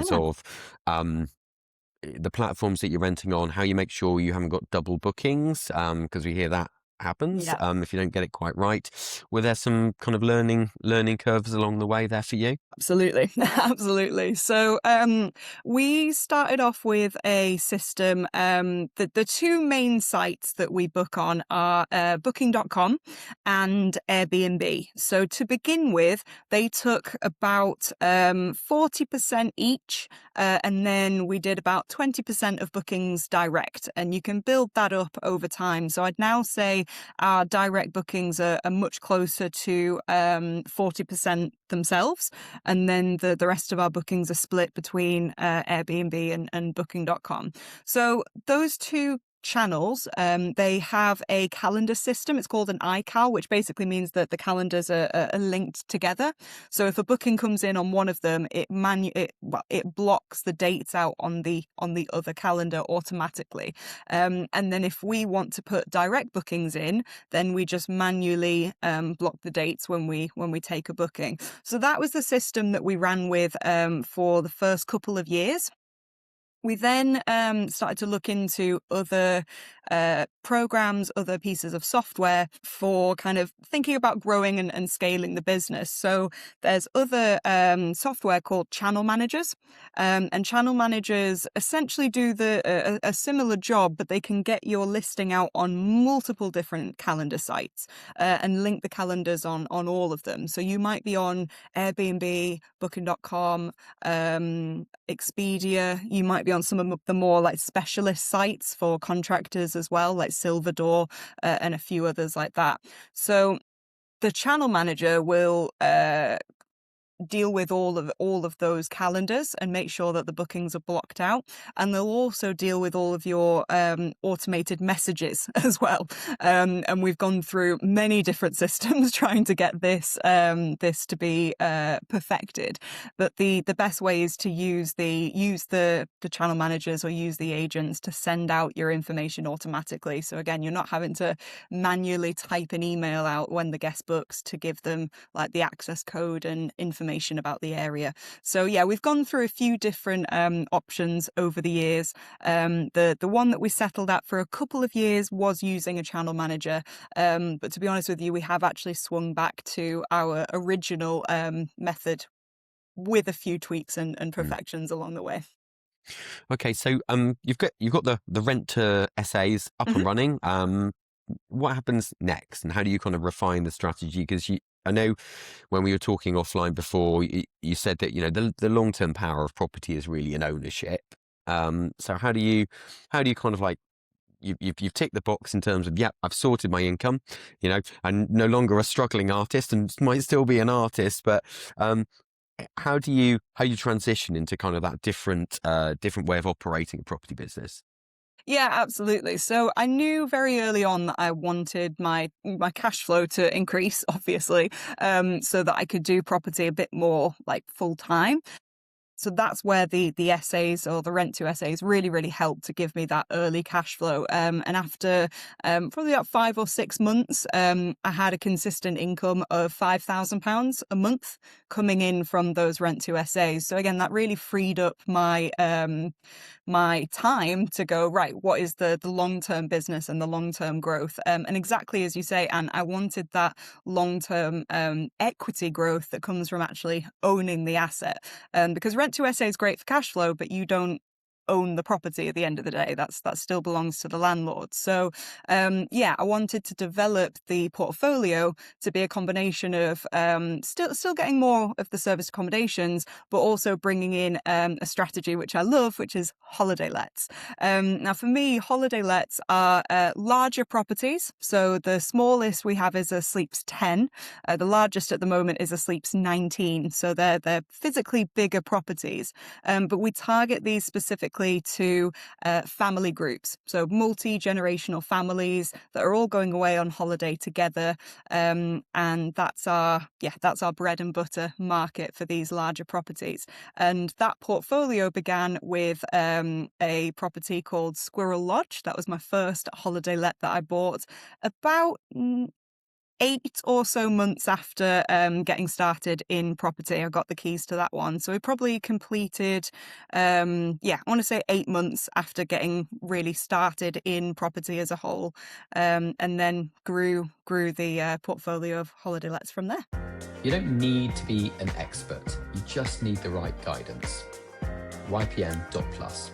terms Yeah. of the platforms that you're renting on, how you make sure you haven't got double bookings, because we hear that happens Yeah. if you don't get it quite right. Were there some kind of learning curves along the way there for you? Absolutely. Absolutely. So we started off with a system. The two main sites that we book on are booking.com and Airbnb. So to begin with, they took about 40% each. And then we did about 20% of bookings direct. And you can build that up over time. So I'd now say our direct bookings are much closer to 40% themselves. And then the rest of our bookings are split between Airbnb and booking.com. So those two channels, they have a calendar system. It's called an iCal, which basically means that the calendars are linked together. So if a booking comes in on one of them, it blocks the dates out on the other calendar automatically. And then if we want to put direct bookings in, then we just manually block the dates when we take a booking. So that was the system that we ran with for the first couple of years. We then started to look into other programs, other pieces of software for kind of thinking about growing and scaling the business. So there's other software called channel managers, and channel managers essentially do a similar job, but they can get your listing out on multiple different calendar sites and link the calendars on all of them. So you might be on Airbnb, Booking.com, Expedia. You might be on some of the more like specialist sites for contractors as well, like Silver Door and a few others like that. So the channel manager will deal with all of those calendars and make sure that the bookings are blocked out, and they'll also deal with all of your automated messages as well. And we've gone through many different systems trying to get this to be perfected. But the best way is to use the channel managers or use the agents to send out your information automatically. So again, you're not having to manually type an email out when the guest books to give them like the access code and information about the area. So yeah, we've gone through a few different options over the years. The one that we settled at for a couple of years was using a channel manager. But to be honest with you, we have actually swung back to our original method with a few tweaks and perfections along the way. Okay, so you've got the rent to essays up and Mhm. running. What happens next, and how do you kind of refine the strategy? Because I know when we were talking offline before, you said that the long term power of property is really in ownership. So how do you kind of like you've ticked the box in terms of, yeah, I've sorted my income, I'm no longer a struggling artist and might still be an artist, but um, how you transition into kind of that different way of operating a property business? Yeah, absolutely. So I knew very early on that I wanted my cash flow to increase, obviously, so that I could do property a bit more like full time. So that's where the essays or the rent to essays really helped to give me that early cash flow. And after probably about 5 or 6 months, I had a consistent income of £5,000 a month coming in from those rent to essays. So again, that really freed up my time to go, right, what is the long term business and the long term growth? And exactly as you say, Anne, I wanted that long term equity growth that comes from actually owning the asset. Because rent to SA is great for cash flow, but you don't own the property at the end of the day. That still belongs to the landlord. So yeah, I wanted to develop the portfolio to be a combination of still getting more of the serviced accommodations, but also bringing in a strategy which I love, which is holiday lets. Now for me, holiday lets are larger properties. So the smallest we have is a Sleeps 10. The largest at the moment is a Sleeps 19. So they're physically bigger properties. But we target these specifically to family groups. So multi-generational families that are all going away on holiday together. And that's our bread and butter market for these larger properties. And that portfolio began with a property called Squirrel Lodge. That was my first holiday let that I bought about 8 or so months after getting started in property. I got the keys to that one. So we probably completed, I want to say 8 months after getting really started in property as a whole, and then grew the portfolio of holiday lets from there. You don't need to be an expert. You just need the right guidance. ypm.plus.